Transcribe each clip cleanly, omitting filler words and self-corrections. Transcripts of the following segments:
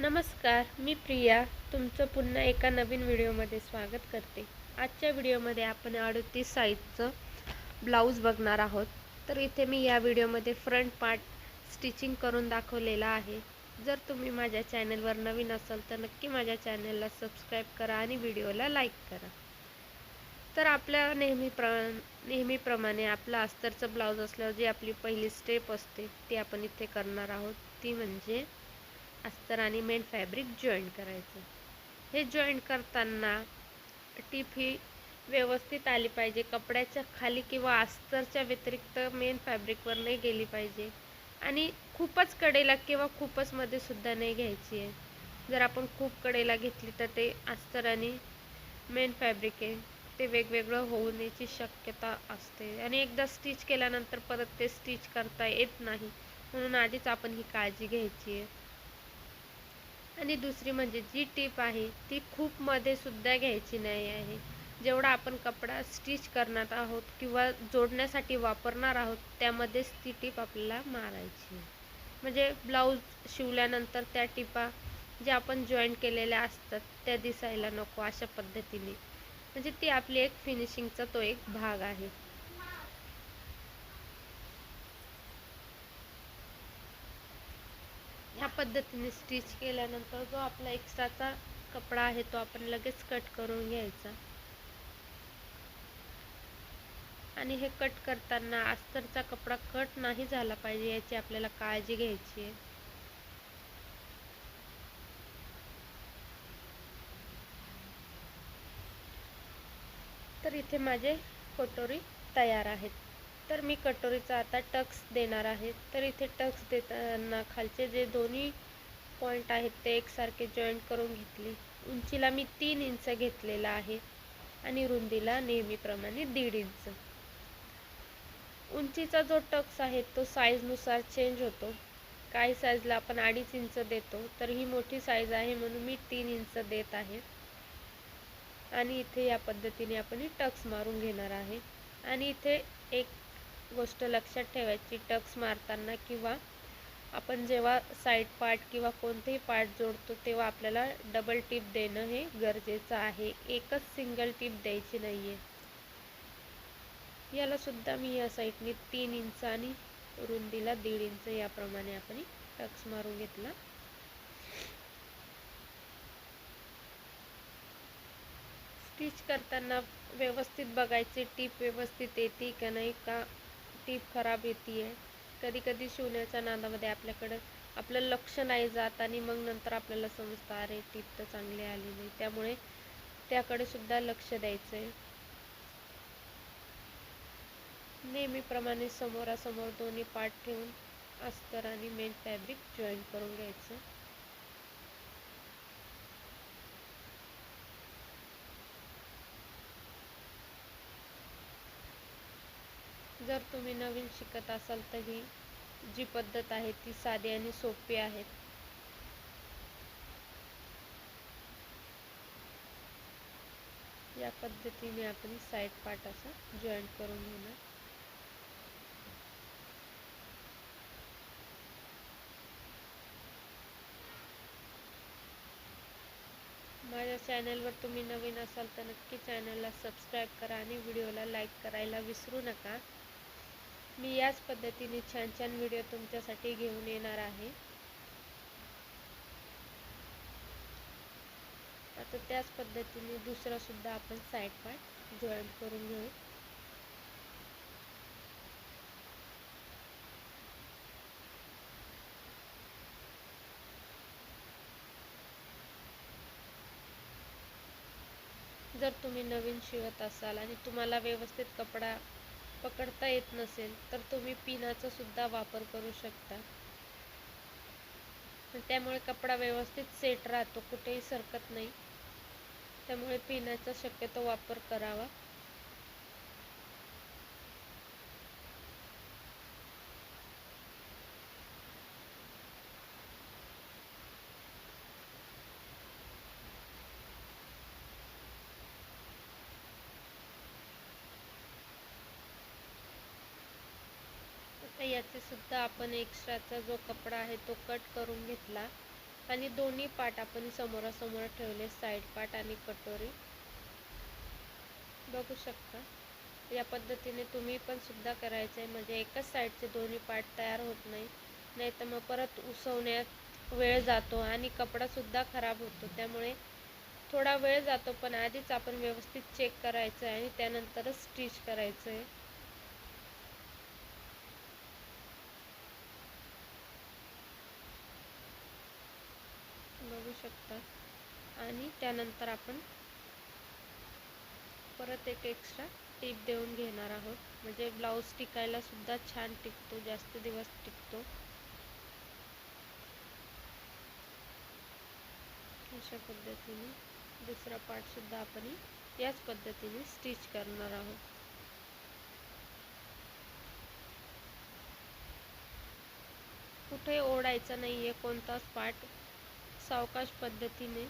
नमस्कार, मी प्रिया. तुमचं पुन्हा एका नवीन व्हिडिओमध्ये स्वागत करते. आजच्या व्हिडिओमध्ये आपण 38 साईजचं ब्लाऊज बघणार आहोत. तर इथे मी या व्हिडिओमध्ये फ्रंट पार्ट स्टिचिंग करून दाखवलेला आहे. जर तुम्ही माझ्या चॅनलवर नवीन असाल तर नक्की माझ्या चॅनलला सबस्क्राईब करा आणि व्हिडिओला लाईक करा. तर आपल्या नेहमीप्रमाणे आपलं अस्तरचं ब्लाऊज असल्यावर जी आपली पहिली स्टेप असते ती आपण इथे करणार आहोत. ती म्हणजे अस्तर आणि मेन फॅब्रिक जॉईंट करायचं. हे जॉईंट करताना टीप ही व्यवस्थित आली पाहिजे. कपड्याच्या खाली किंवा अस्तरच्या व्यतिरिक्त मेन फॅब्रिकवर नाही गेली पाहिजे आणि खूपच कडेला किंवा खूपच मध्ये सुद्धा नाही घ्यायची आहे. जर आपण खूप कडेला घेतली तर ते अस्तर आणि मेन फॅब्रिक आहे ते वेगवेगळं होण्याची शक्यता असते आणि एकदा स्टिच केल्यानंतर परत ते स्टिच करता येत नाही. म्हणून आधीच आपण ही काळजी घ्यायची आहे. आणि दुसरी म्हणजे जी टीप आहे ती खूप मध्ये सुद्धा घ्यायची नाही आहे. जेवढा आपण कपडा स्टिच करणार आहोत किंवा जोडण्यासाठी वापरणार आहोत त्यामध्येच ती टीप आपल्याला मारायची आहे. म्हणजे ब्लाऊज शिवल्यानंतर त्या टिपा ज्या आपण जॉईंट केलेल्या असतात त्या दिसायला नको अशा पद्धतीने. म्हणजे ती आपली एक फिनिशिंगचा तो एक भाग आहे. ह्या पद्धतीने स्टिच केल्यानंतर जो आपला एक्स्ट्राचा कपडा आहे तो आपण लगेच कट करून घ्यायचा. आणि हे कट करताना अस्तरचा कपडा कट नाही झाला पाहिजे याची आपल्याला काळजी घ्यायची आहे. तर इथे माझे कटोरी तयार आहेत. तर मी कटोरीचा आता टक्स देणार आहे. तर इथे टक्स देताना खालचे जे दोन्ही पॉईंट आहेत ते एकसारखे जॉईंट करून घेतले. उंचीला मी 3 इंच घेतलेला आहे आणि रुंदीला नेहमीप्रमाणे 1.5 इंच. उंचीचा जो टक्स आहे तो साईजनुसार चेंज होतो. काही साईजला आपण 2.5 इंच देतो, तर ही मोठी साईज आहे म्हणून मी 3 इंच देत आहे. आणि इथे या पद्धतीने आपण टक्स मारून घेणार आहे. आणि इथे एक गोष्ट लक्षात ठेवायची, टक्स मारताना किंवा आपण जेव्हा साईड पार्ट किंवा कोणतेही पार्ट जोडतो तेव्हा आपल्याला डबल टिप देणं हे गरजेचं आहे. एकच सिंगल टिप द्यायची नाही आहे. याला सुद्धा मी या साईडने 3 इंच आणि रुंदीला 1.5 इंच याप्रमाणे आपण टक्स मारून घेतला. स्टिच करताना व्यवस्थित बघायचे टीप व्यवस्थित येते का नाही, का टीप खराब येते आहे. कधी कधी शिवण्याच्या नादामध्ये आपलं लक्ष नाही जात आणि मग नंतर आपल्याला समजतं अरे टीप तर चांगली आली नाही. त्यामुळे त्याकडे सुद्धा लक्ष द्यायचं आहे. नेहमीप्रमाणे समोरासमोर दोन्ही पार्ट ठेवून अस्तर आणि मेन फॅब्रिक जॉईन करून घ्यायचं. जर तुम्ही नवीन शिकत असाल तर ही जी पद्धत आहे ती साधी आणि सोपी आहे. या पद्धतीने आपण साईड पार्ट असा जॉईंट करून घेणार. माझ्या चॅनलवर तुम्ही नवीन असाल तर नक्की चॅनलला सबस्क्राईब करा आणि व्हिडिओला लाईक करायला विसरू नका. मी याच पद्धतीने छान छान व्हिडिओ तुमच्यासाठी घेऊन येणार आहे. आता त्याच पद्धतीने दुसरा सुद्धा आपण साईड पार्ट जॉईंट करून घेऊ. जर तुम्ही नवीन शिवत असाल आणि तुम्हाला व्यवस्थित कपडा पकडता येत नसेल तर तुम्ही पिनाचा सुद्धा वापर करू शकता. त्यामुळे कपडा व्यवस्थित सेट राहतो, कुठेही सरकत नाही. त्यामुळे पिनाचा शक्यतो वापर करावा. आता याचे सुद्धा आपण एक्स्ट्राचा जो कपडा आहे तो कट करून घेतला. आणि दोन्ही पार्ट आपण समोरासमोर ठेवले, साईड पार्ट आणि कटोरी. बघू शकता. या पद्धतीने तुम्ही पण सुद्धा करायचं आहे, म्हणजे एकच साईडचे दोन्ही पार्ट तयार होत नाही तर मग परत उसवण्यात वेळ जातो आणि कपडासुद्धा खराब होतो. त्यामुळे थोडा वेळ जातो, पण आधीच आपण व्यवस्थित चेक करायचं आहे आणि त्यानंतरच स्टिच करायचं आहे. बघू शकता. आणि त्यानंतर आपण परत एक एक्स्ट्रा टीप देऊन घेणार आहोत, म्हणजे ब्लाऊज टिकायला सुद्धा छान टिकतो, जास्त दिवस टिकतो. अशा पद्धतीने दुसरा पार्ट सुद्धा आपण याच पद्धतीने स्टिच करणार आहोत. कुठे ओढायचं नाही आहे कोणताच पार्ट, सावकाश पद्धतीने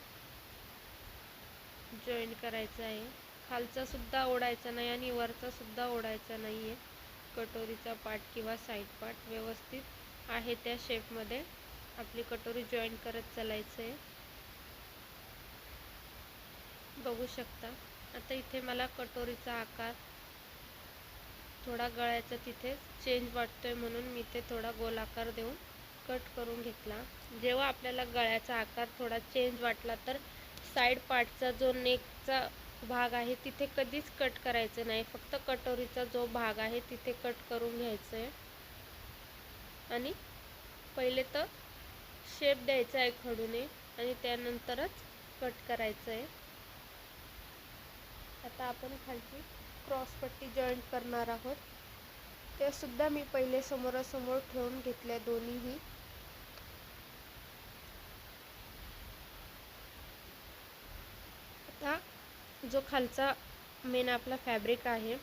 जॉईन करायचं आहे. खालचा सुद्धा ओढायचा नाही आणि वरचा सुद्धा ओढायचा नाही आहे. कटोरीचा पार्ट किंवा साईड पार्ट व्यवस्थित आहे त्या शेपमध्ये आपली कटोरी जॉईन करत चालायचं आहे. बघू शकता. आता इथे मला कटोरीचा आकार थोडा गळ्याचा तिथे चेंज वाटतोय, म्हणून मी ते थोडा गोलाकार देऊन कट करून घेतला. जेव्हा आपल्याला गळ्याचा आकार थोडा चेंज वाटला तर साईड पार्टचा जो नेकचा भाग आहे तिथे कधीच कट करायचं नाही, फक्त कटोरीचा जो भाग आहे तिथे कट करून घ्यायचं आहे. आणि पहिले तर शेप द्यायचा आहे खडूने आणि त्यानंतरच कट करायचं आहे. आता आपण खालची क्रॉसपट्टी जॉईन करणार आहोत. ते सुद्धा मी पहिले समोरासमोर ठेवून घेतल्या दोन्हीही. आता जो खालचा मेन आपला फॅब्रिक आहे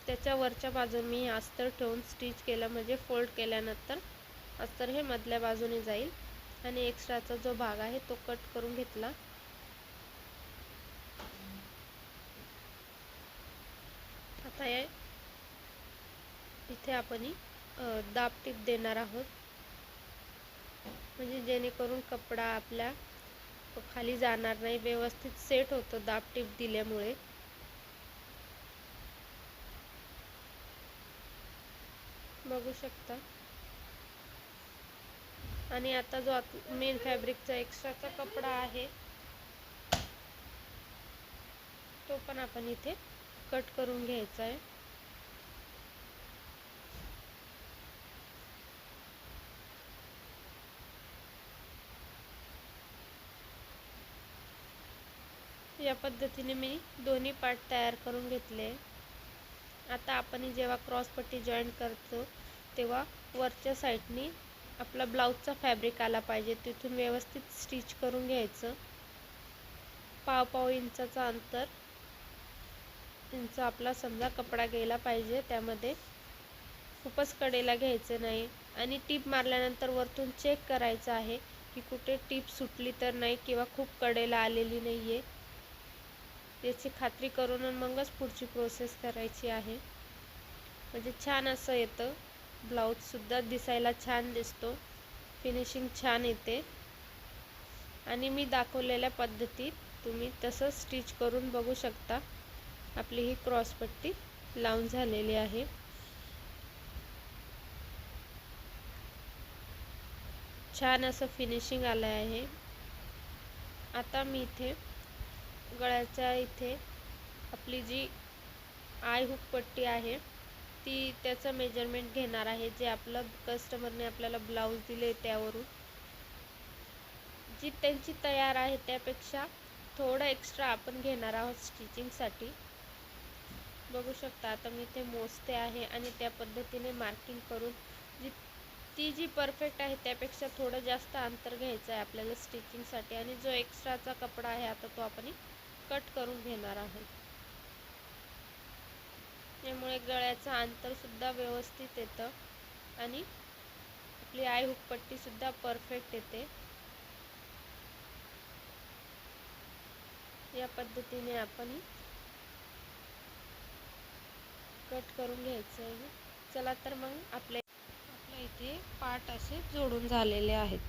त्याच्या वरच्या बाजूने मी अस्तर ठेवून स्टिच केलं, म्हणजे फोल्ड केल्यानंतर अस्तर हे मधल्या बाजूने जाईल आणि एक्स्ट्राचा जो भाग आहे तो कट करून घेतला. आता इथे आपण दाब टीप देणार आहोत, म्हणजे जेणेकरून कपडा आपल्या खाली जाणार नाही, व्यवस्थित सेट होतो दाब टीप दिल्यामुळे. बघू शकता. आणि आता जो मेन फॅब्रिकचा एक्स्ट्राचा कपडा आहे तो पण आपण इथे कट करून घ्यायचा आहे. या पद्धतीने मी दोन्ही पार्ट तयार करून घेतले. आता आपण जेव्हा क्रॉसपट्टी जॉईन करतो तेव्हा वरच्या साईडनी आपला ब्लाऊजचा फॅब्रिक आला पाहिजे, तिथून व्यवस्थित स्टिच करून घ्यायचं. पाव इंचाचा अंतर इंच आपला समजा कपडा गेला पाहिजे, त्यामध्ये खूपच कडेला घ्यायचं नाही. आणि टीप मारल्यानंतर वरतून चेक करायचं आहे की कुठे टीप सुटली तर नाही किंवा खूप कडेला आलेली नाही आहे, याची खात्री करून मगच पुढची प्रोसेस करायची आहे. म्हणजे छान असं येतं, ब्लाऊजसुद्धा दिसायला छान दिसतो, फिनिशिंग छान येते. आणि मी दाखवलेल्या पद्धतीत तुम्ही तसं स्टिच करून बघू शकता. आपली ही क्रॉसपट्टी लावून झालेली आहे. छान असं फिनिशिंग आलं आहे. आता मी इथे गळ्याच्या इथे आपली जी आय हुक पट्टी आहे ती त्याचं मेजरमेंट घेणार आहे, जे आपलं कस्टमरने आपल्याला ब्लाऊज दिले त्यावरून. जी त्यांची तयार आहे त्यापेक्षा थोडं एक्स्ट्रा आपण घेणार आहोत स्टिचिंगसाठी. बघू शकता. आता मी ते मोजते आहे आणि त्या पद्धतीने मार्किंग करून ती जी परफेक्ट आहे त्यापेक्षा थोडं जास्त अंतर घ्यायचं आहे आपल्याला स्टिचिंगसाठी. आणि जो एक्स्ट्राचा कपडा आहे आता तो आपण कट करून घेणार आहोत. त्यामुळे गळ्याचं अंतरसुद्धा व्यवस्थित येतं आणि आपली आय हुक पट्टीसुद्धा परफेक्ट येते. या पद्धतीने आपण कट करून घ्यायचं आहे. चला तर मग आपल्या इथे पार्ट असे जोडून झालेले आहेत.